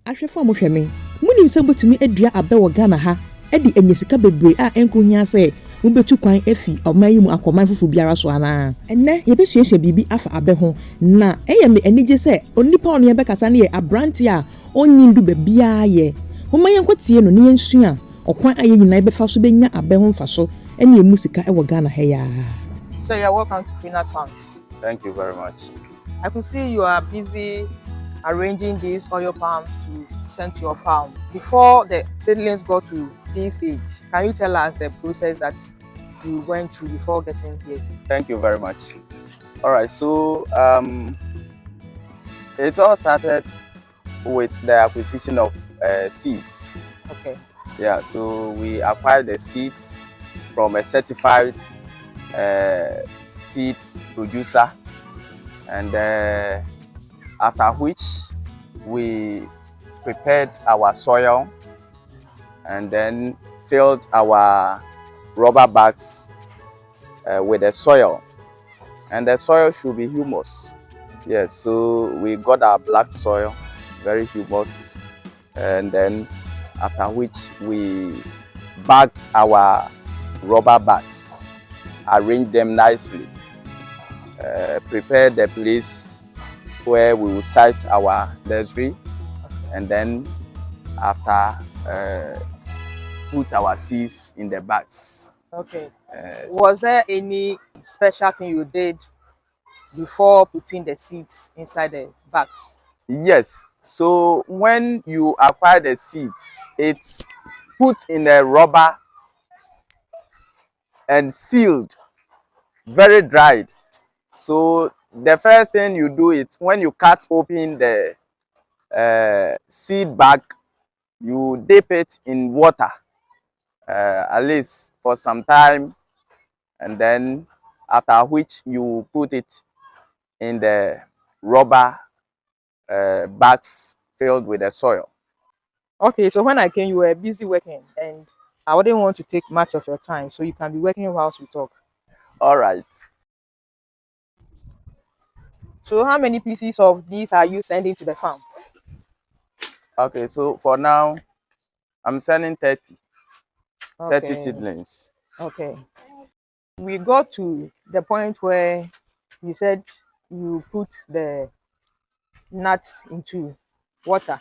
ahwe fa mo hwe me munim se botumi adua abe wo Ghana ha edi enyesika bebre a enkohia se mubetu kwan afi oman mu akoman fufu biara so ana enne ye be hwehwe bibi afa abe ho na eye me anije se onipa ono ye be kasa ne ye abranti a onyindu be bia ye moma yenkotie no ne yensua okwan aye nyina be fa so benya abe ho mfa so ene emusika ewo Ghana ha ya. So you're welcome to Finat Farms. Thank you very much. I could see you are busy arranging these oil palms to send to your farm. Before the seedlings got to this stage, can you tell us the process that you went through before getting here? Thank you very much. All right, so it all started with the acquisition of seeds. Okay. Yeah, so we acquired the seeds from a certified seed producer, and after which we prepared our soil and then filled our rubber bags with the soil, and the soil should be humus. Yes, so we got our black soil, very humus, and then after which we bagged our rubber bags, arranged them nicely, prepared the place where we will site our nursery, and then after put our seeds in the bags. Okay. Was there any special thing you did before putting the seeds inside the bags? Yes. So when you acquire the seeds, it's put in a rubber and sealed, very dried. So the first thing you do is when you cut open the seed bag, you dip it in water at least for some time, and then after which you put it in the rubber bags filled with the soil. Okay, so when I came, you were busy working, and I wouldn't want to take much of your time, so you can be working whilst we talk. All right. So how many pieces of these are you sending to the farm? Okay, so for now, I'm sending 30 Okay. seedlings. Okay. We got to the point where you said you put the nuts into water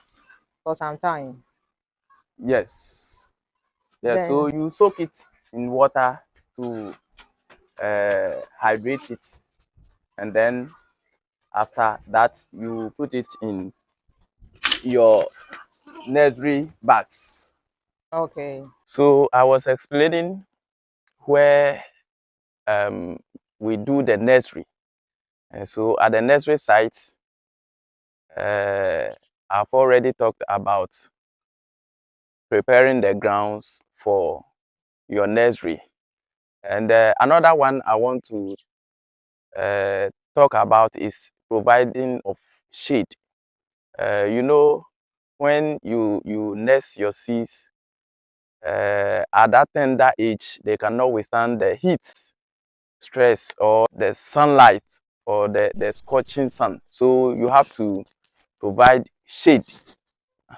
for some time. Yes. Yes, so Then you soak it in water to hydrate it, and then after that you put it in your nursery bags. okay. So I was explaining where we do the nursery, and so at the nursery site, I've already talked about preparing the grounds for your nursery. And another one I want to talk about is providing of shade. You know, when you nurse your seeds at that tender age, they cannot withstand the heat, stress, or the sunlight, or the scorching sun. So you have to provide shade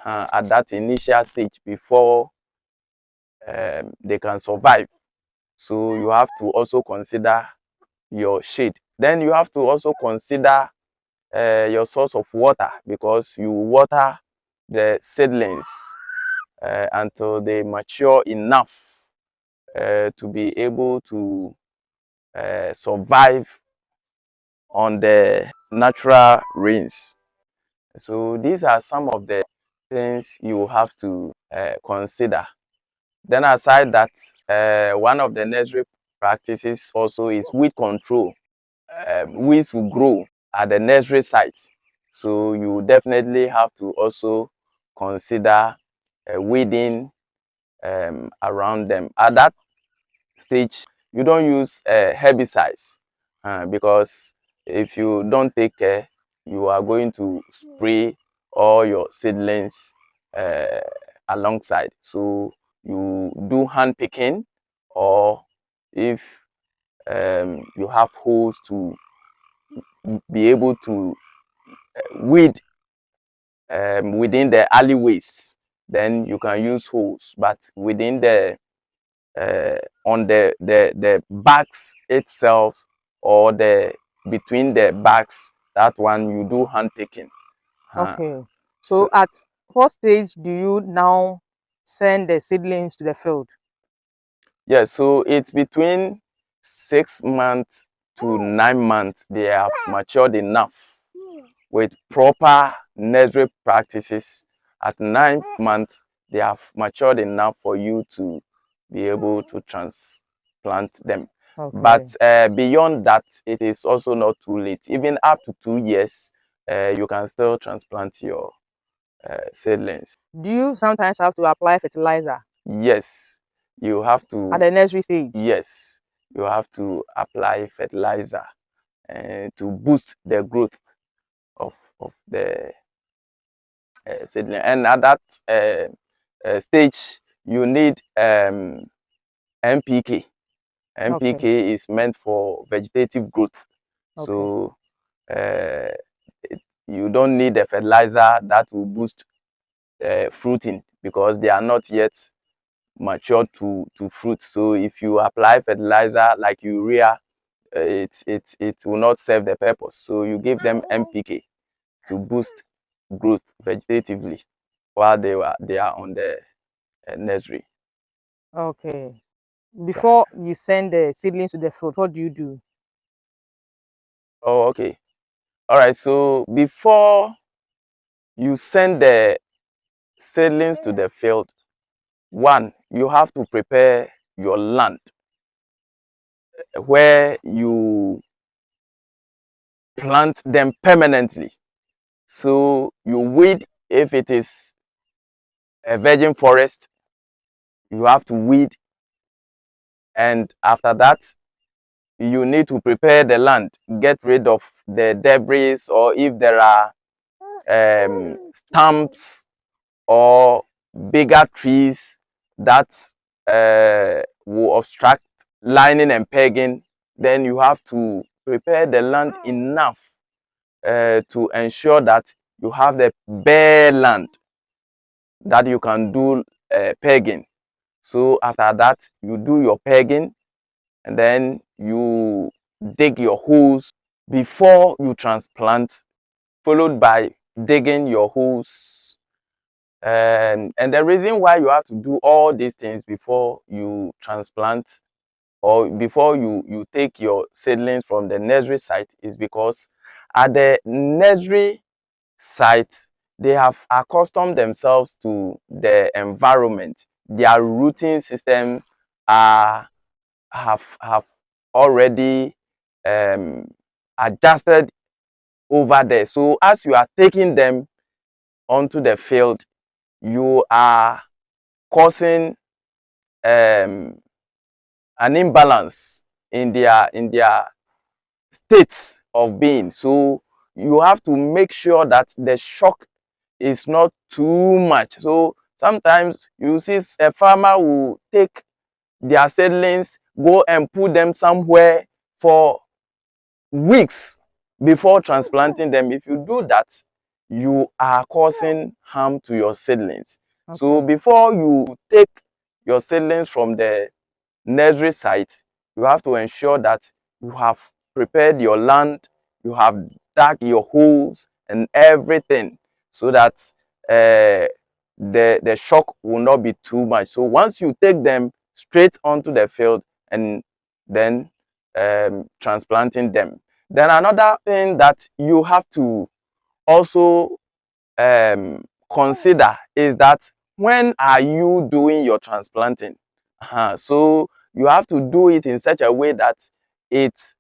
at that initial stage before they can survive. So you have to also consider your shade. Then you have to also consider your source of water, because you water the seedlings until they mature enough to be able to survive on the natural rains. So these are some of the things you have to consider. Then aside that, one of the nursery practices also is weed control. Weeds will grow at the nursery site, so you definitely have to also consider weeding around them. At that stage, you don't use herbicides because if you don't take care, you are going to spray all your seedlings alongside. So you do hand picking, or if you have holes to be able to weed within the alleyways, then you can use hoes. But within the on the bags itself, or the between the bags, that one you do hand picking. Okay. So So at what stage do you now send the seedlings to the field? yeah, so it's between 6 months to 9 months. They have matured enough with proper nursery practices. At 9th month, they have matured enough for you to be able to transplant them. Okay. But beyond that, it is also not too late. Even up to 2 years, you can still transplant your seedlings. Do you sometimes have to apply fertilizer Yes, you have at to. the nursery stage? Yes, you have to apply fertilizer to boost the growth of the seedling. And at that stage, you need NPK. NPK Okay. is meant for vegetative growth. Okay. So uh, you don't need a fertilizer that will boost fruiting, because they are not yet matured to fruit. So if you apply fertilizer like urea, it will not serve the purpose. So you give them NPK to boost growth vegetatively while they are on the nursery. Okay. Yeah. Before you send the seedlings to the field, what do you do? Oh, okay. All right. So before you send the seedlings to the field, one, you have to prepare your land where you plant them permanently. So you weed. If it is a virgin forest, you have to weed, and after that, you need to prepare the land, get rid of the debris, or if there are stumps or bigger trees that will obstruct lining and pegging, then you have to prepare the land enough to ensure that you have the bare land that you can do pegging. So after that, you do your pegging, and then you dig your holes before you transplant, followed by digging your holes. And the reason why you have to do all these things before you transplant, or before you take your seedlings from the nursery site, is because at the nursery site, they have accustomed themselves to the environment. Their rooting system are have already adjusted over there. So as you are taking them onto the field, you are causing an imbalance in their states of being. So you have to make sure that the shock is not too much. So sometimes you see a farmer will take their seedlings, go and put them somewhere for weeks before transplanting them. If you do that, you are causing harm to your seedlings. So Okay. before you take your seedlings from the nursery site, you have to ensure that you have prepared your land, you have dug your holes and everything, so that the shock will not be too much. So once you take them straight onto the field and then transplanting them, then another thing that you have to also consider is that, when are you doing your transplanting? So you have to do it in such a way that it's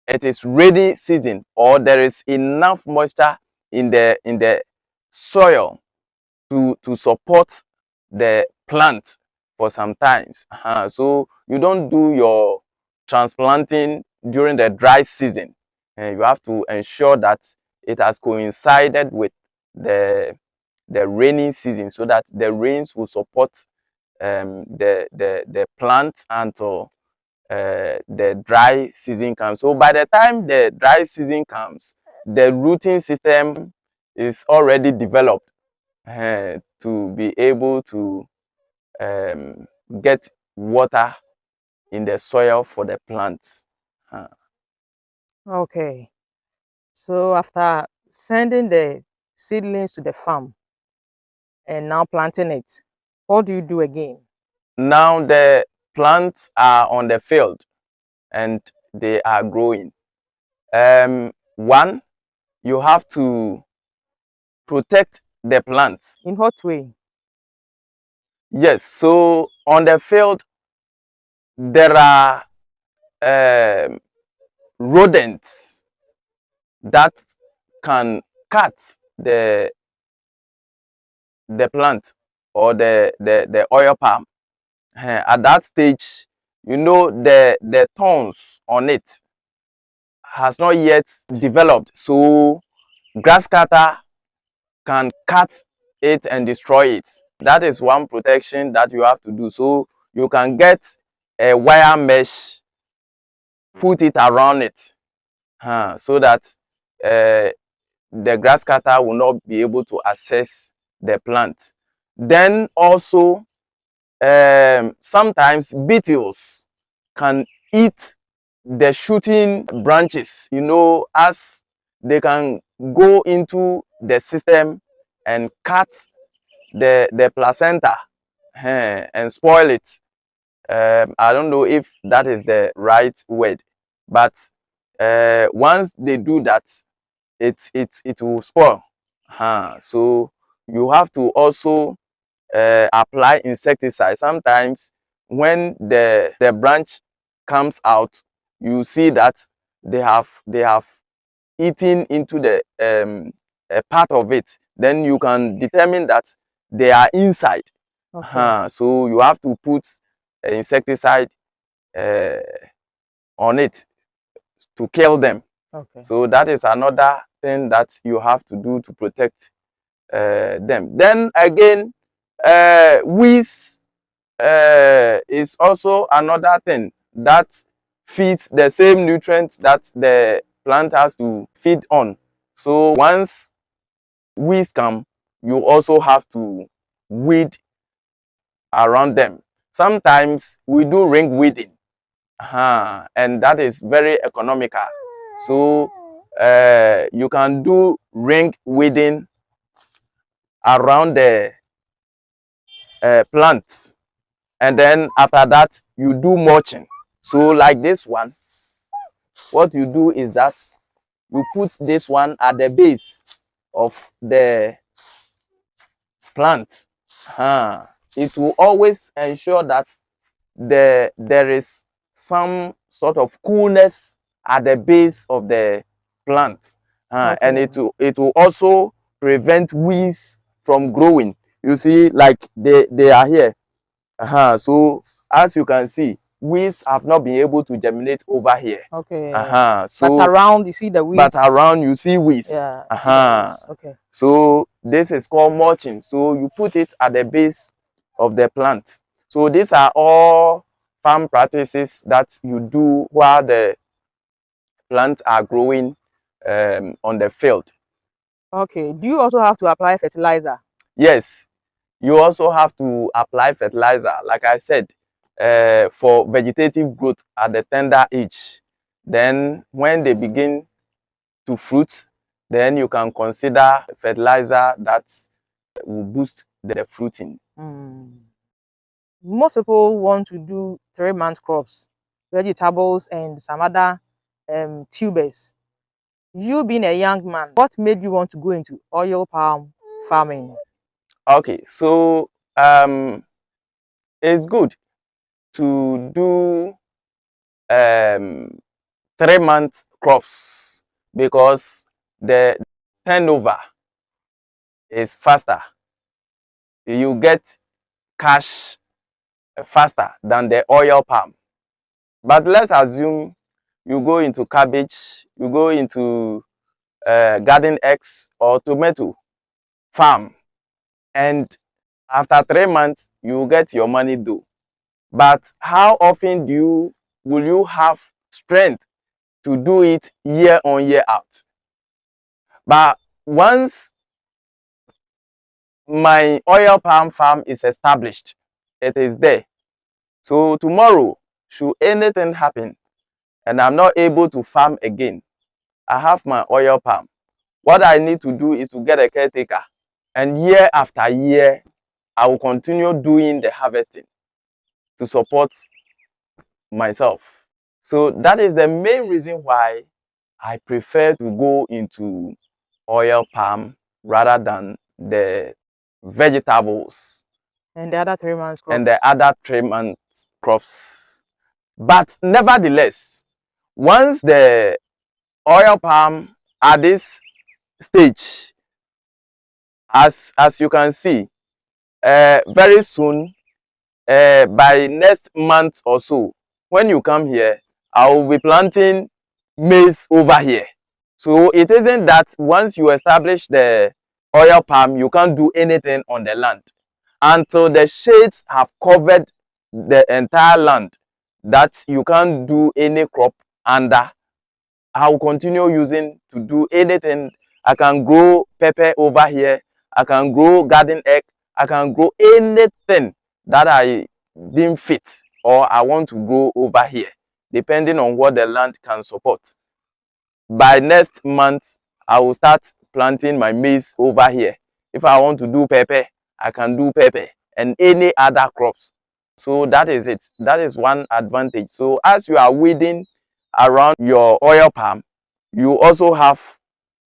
it is ready season, or there is enough moisture in the soil to support the plant for some times. So you don't do your transplanting during the dry season, and you have to ensure that it has coincided with the rainy season, so that the rains will support the plant until the dry season comes. So by the time the dry season comes, the rooting system is already developed to be able to get water in the soil for the plants. Okay. So after sending the seedlings to the farm and now planting it, what do you do again? Now the plants are on the field and they are growing. One, you have to protect the plants. In what way? Yes, so on the field, there are rodents that can cut the plant or the oil palm. At that stage, you know, the thorns on it has not yet developed, so grass cutter can cut it and destroy it. That is one protection that you have to do. So you can get a wire mesh, put it around it, so that the grass cutter will not be able to access the plant. Then also, sometimes beetles can eat the shooting branches, you know, as they can go into the system and cut the placenta and spoil it. I don't know if that is the right word, but once they do that, it will spoil. So you have to also apply insecticide. Sometimes when the branch comes out, you see that they have eaten into the a part of it. Then you can determine that they are inside. Okay. So you have to put insecticide on it to kill them. Okay. So that is another thing that you have to do to protect them. Then again, weeds is also another thing that feeds the same nutrients that the plant has to feed on. So once weeds come, you also have to weed around them. Sometimes we do ring weeding, and that is very economical. So you can do ring weeding around the plants, and then after that you do mulching. So like this one, what you do is that you put this one at the base of the plant. It will always ensure that there is some sort of coolness at the base of the plant, and Okay. it will also prevent weeds from growing. You see, like they are here. So as you can see, weeds have not been able to germinate over here. Okay. But So around you see the but weeds. around you see weeds. Yeah. I see the weeds. Okay. So this is called mulching. So you put it at the base of the plant. So these are all farm practices that you do while the plants are growing on the field. Okay. Do you also have to apply fertilizer? Yes, you also have to apply fertilizer, like I said, for vegetative growth at the tender age. Then when they begin to fruit, then you can consider fertilizer that will boost the fruiting. Most people want to do 3-month crops, vegetables and some other tubers. You being a young man, what made you want to go into oil palm farming? Okay, so it's good to do 3-month crops because the turnover is faster. You get cash faster than the oil palm. But let's assume you go into cabbage, you go into garden eggs or tomato farm, and after 3 months you get your money due. But how often will you have strength to do it year on year out? But once my oil palm farm is established. It is there. So tomorrow, should anything happen and I'm not able to farm again, I have my oil palm. What I need to do is to get a caretaker. And year after year, I will continue doing the harvesting to support myself. So that is the main reason why I prefer to go into oil palm rather than the vegetables And the other 3 months crops. and the other 3 months crops. But nevertheless, once the oil palm at this stage, as you can see, very soon, by next month or so, when you come here, I will be planting maize over here. So it isn't that once you establish the oil palm, you can't do anything on the land until the shades have covered the entire land, that you can't do any crop under. I will continue using to do anything. I can grow pepper over here. I can grow garden egg. I can grow anything that I deem fit or I want to grow over here, depending on what the land can support. By next month, I will start planting my maize over here. If I want to do pepper, I can do pepper and any other crops. So that is it. That is one advantage. So as you are weeding around your oil palm, you also have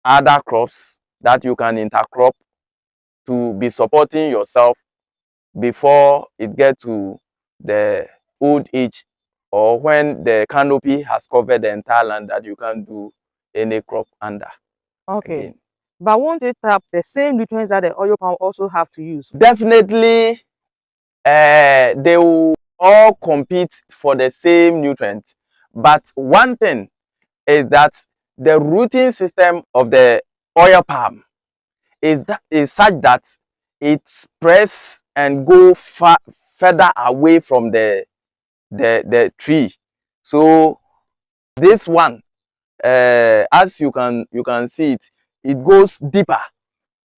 other crops that you can intercrop to be supporting yourself before it gets to the old age or when the canopy has covered the entire land that you can do any crop under. Okay. Again. But won't it have the same nutrients that the oil palm also have to use? Definitely, they will all compete for the same nutrients. But one thing is that the rooting system of the oil palm is such that it spreads and go further away from the tree. So this one, as you can see it goes deeper,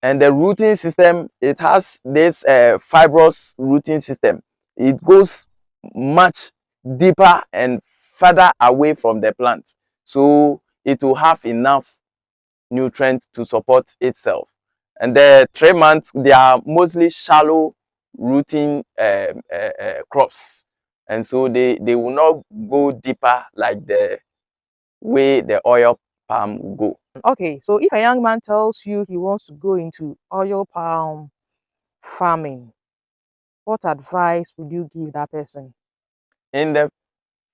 and the rooting system, it has this fibrous rooting system. It goes much deeper and further away from the plant, so it will have enough nutrients to support itself. And the 3 months, they are mostly shallow rooting crops, and so they will not go deeper like the way the oil palm will go. Okay, so if a young man tells you he wants to go into oil palm farming, what advice would you give that person? In the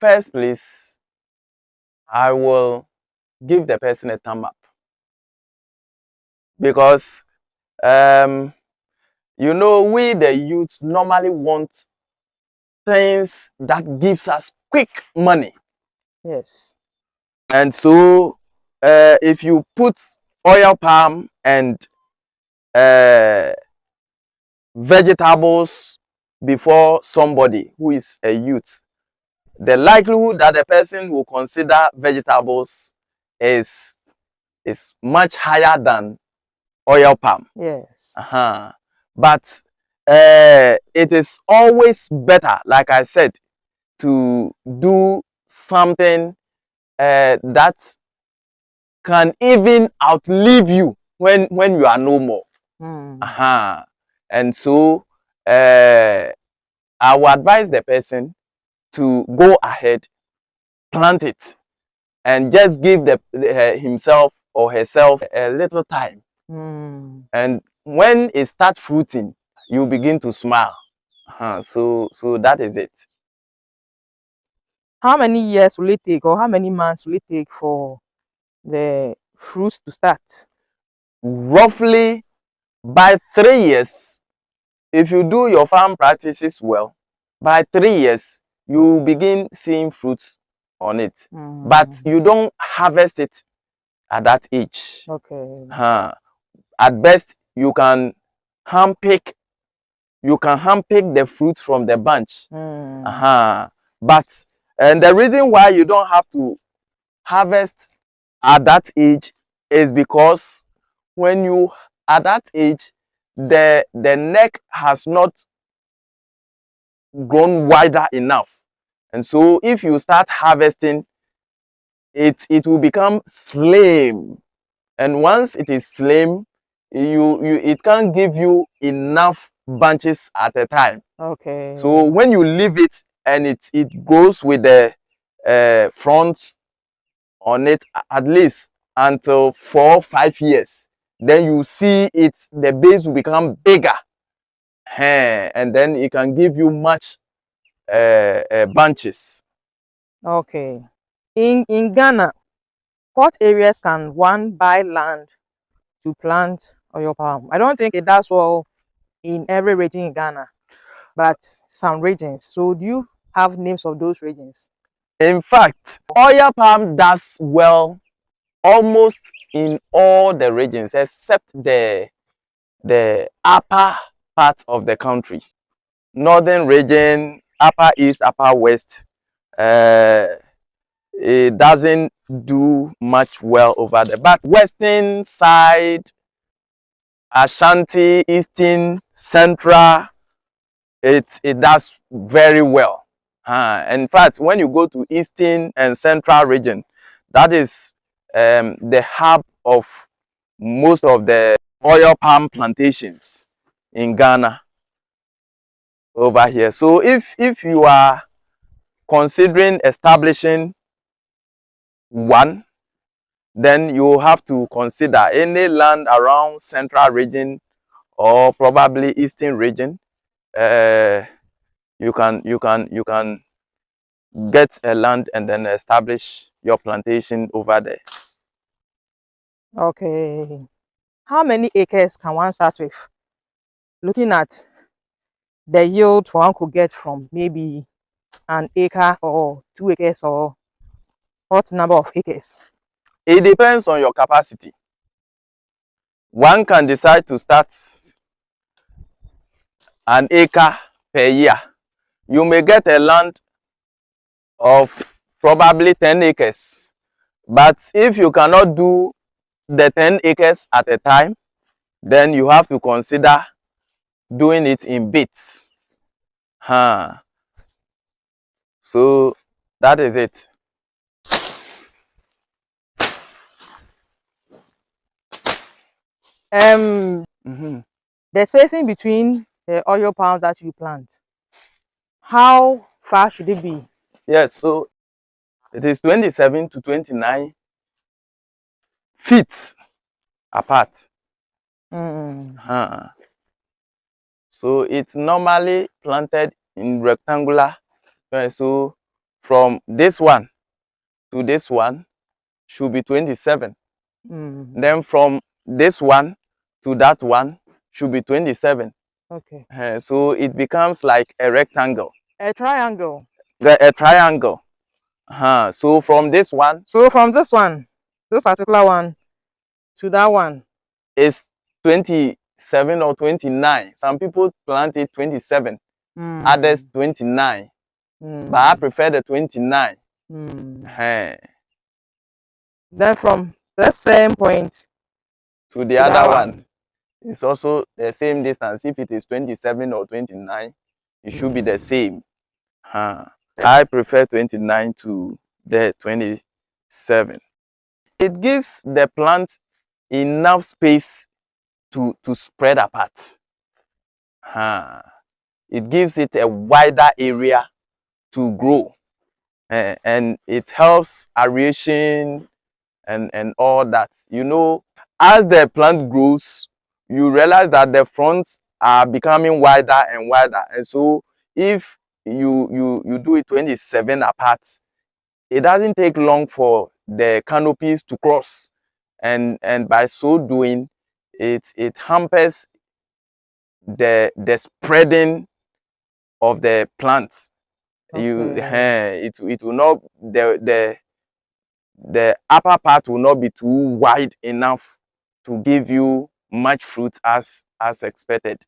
first place, I will give the person a thumb up, because you know, we the youth normally want things that gives us quick money. Yes. And so if you put oil palm and vegetables before somebody who is a youth, the likelihood that the person will consider vegetables is much higher than oil palm. Yes. But it is always better, like I said, to do something that can even outlive you when you are no more. And so I will advise the person to go ahead, plant it, and just give himself or herself a little time. And when it starts fruiting, you begin to smile. So that is it. How many years will it take, or how many months will it take for the fruits to start? Roughly by 3 years, if you do your farm practices well, by 3 years you begin seeing fruits on it. But you don't harvest it at that age. Okay. At best, you can handpick the fruit from the bunch. But and the reason why you don't have to harvest at that age is because when you at that age, the neck has not grown wider enough, and so if you start harvesting, it will become slim, and once it is slim, it can't give you enough bunches at a time. Okay. So when you leave it and it grows with the front on it at least until 4 or 5 years, then you see the base will become bigger, and then it can give you much bunches. Okay. In Ghana, what areas can one buy land to plant oil palm? I don't think it does well in every region in Ghana, but some regions. So do you have names of those regions? In fact, oil palm does well almost in all the regions except the upper part of the country. Northern region, upper east, upper west, it doesn't do much well over there. But western side, Ashanti, eastern, central, it does very well. In fact, when you go to eastern and central region, that is the hub of most of the oil palm plantations in Ghana over here. So if you are considering establishing one, then you have to consider any land around central region or probably eastern region. You can get a land and then establish your plantation over there. Okay. How many acres can one start with? Looking at the yield one could get from maybe an acre or 2 acres, or what number of acres? It depends on your capacity. One can decide to start an acre per year. You may get a land of probably 10 acres. But if you cannot do the 10 acres at a time, then you have to consider doing it in bits. So that is it. The spacing between the oil palms that you plant, how far should it be? Yes, so it is 27 to 29 feet apart. So it's normally planted in rectangular. So from this one to this one should be 27. Then from this one to that one should be 27. Okay. So it becomes like a rectangle. A triangle. A triangle. So from this one. So from this one, this particular one, to that one, is 27 or 29. Some people plant it 27, others 29. But I prefer the 29. Then from the same point to the other one, it's also the same distance. If it is 27 or 29, it should be the same. I prefer 29 to the 27. It gives the plant enough space to spread apart. It gives it a wider area to grow, and it helps aeration and all that. You know, as the plant grows, you realize that the fronts are becoming wider and wider, and so if you do it 27 apart, it doesn't take long for the canopies to cross, and by so doing, it hampers the spreading of the plants. Okay. It will not, the upper part will not be too wide enough to give you much fruit as expected.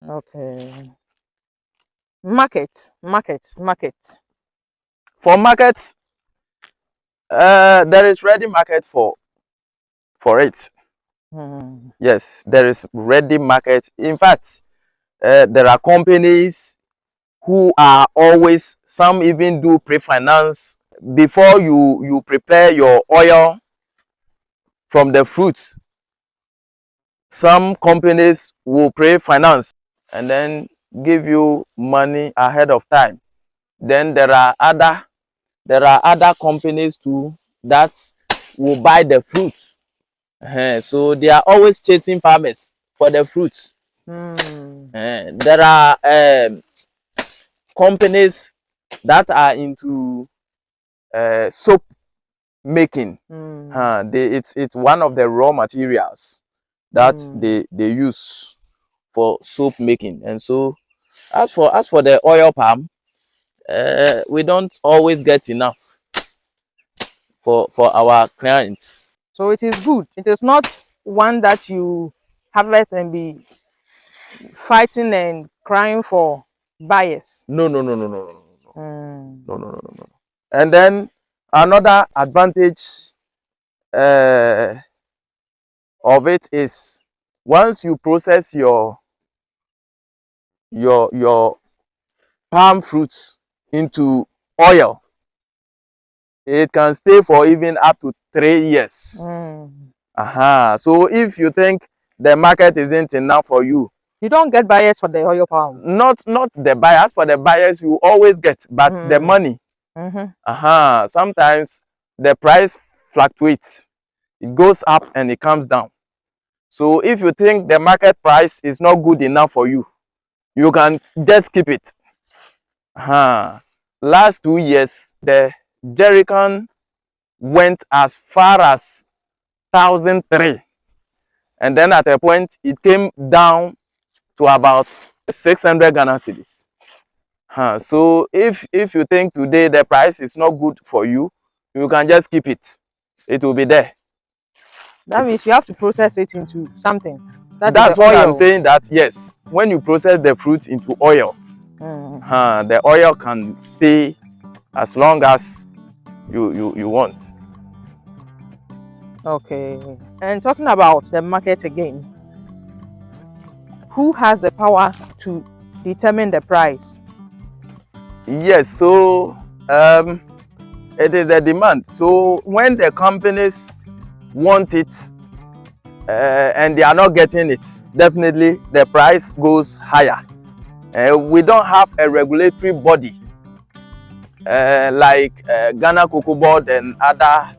Okay. Market. For markets, there is ready market for it. Yes, there is ready market. In fact, there are companies who are always, some even do pre-finance before you prepare your oil from the fruits. Some companies will pre-finance and then give you money ahead of time. Then there are other companies too that will buy the fruits. So they are always chasing farmers for the fruits. There are companies that are into soap making. It's one of the raw materials that they use for soap making. And so as for the oil palm, we don't always get enough for our clients. So it is good. It is not one that you harvest and be fighting and crying for buyers. No. No. And then another advantage of it is, once you process your palm fruits into oil, it can stay for even up to 3 years. So if you think the market isn't enough for you, you don't get buyers for the oil palm. Not the buyers. For the buyers, you always get, but the money. Sometimes the price fluctuates. It goes up and it comes down. So if you think the market price is not good enough for you, you can just keep it. Last 2 years, the jerrycan went as far as 1,003, and then at a point it came down to about 600 Ghana cedis. So if you think today the price is not good for you, you can just keep it. It will be there. That means you have to process it into something. That's what I'm saying, that yes, when you process the fruit into oil, the oil can stay as long as you want. Okay. And talking about the market again, who has the power to determine the price? Yes, so it is the demand. So when the companies want it and they are not getting it, definitely the price goes higher. We don't have a regulatory body like Ghana Cocoa Board and other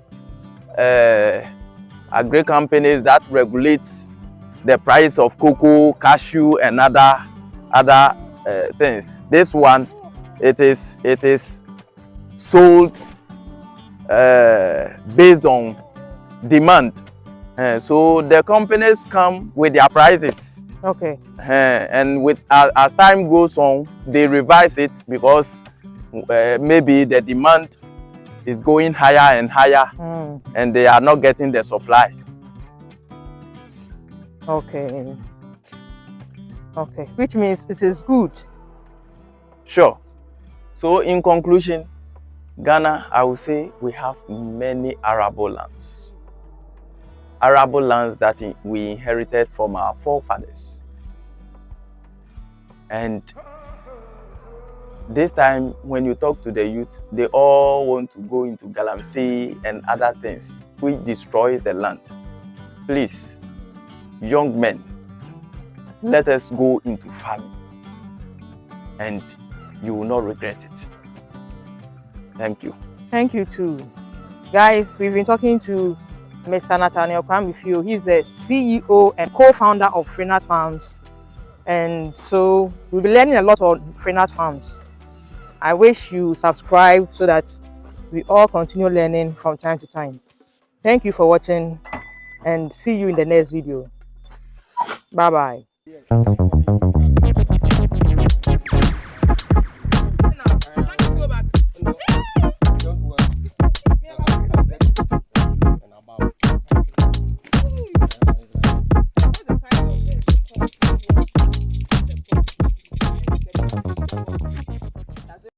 agri companies that regulates the price of cocoa, cashew, and other things. This one, it is sold based on demand. So the companies come with their prices. Okay. And as time goes on, they revise it because maybe the demand is going higher and higher, and they are not getting the supply. Okay. Okay, which means it is good. Sure. So in conclusion, Ghana, I would say we have many arable lands. Arable lands that we inherited from our forefathers. And this time, when you talk to the youth, they all want to go into galamsey and other things, which destroys the land. Please, young men, let us go into farming, and you will not regret it. Thank you. Thank you too. Guys, we've been talking to Mr. Nathaniel Kwamifio. He's the CEO and co-founder of Freenat Farms. And so we'll be learning a lot on Freenat Farms. I wish you subscribe so that we all continue learning from time to time. Thank you for watching and see you in the next video. Bye-bye.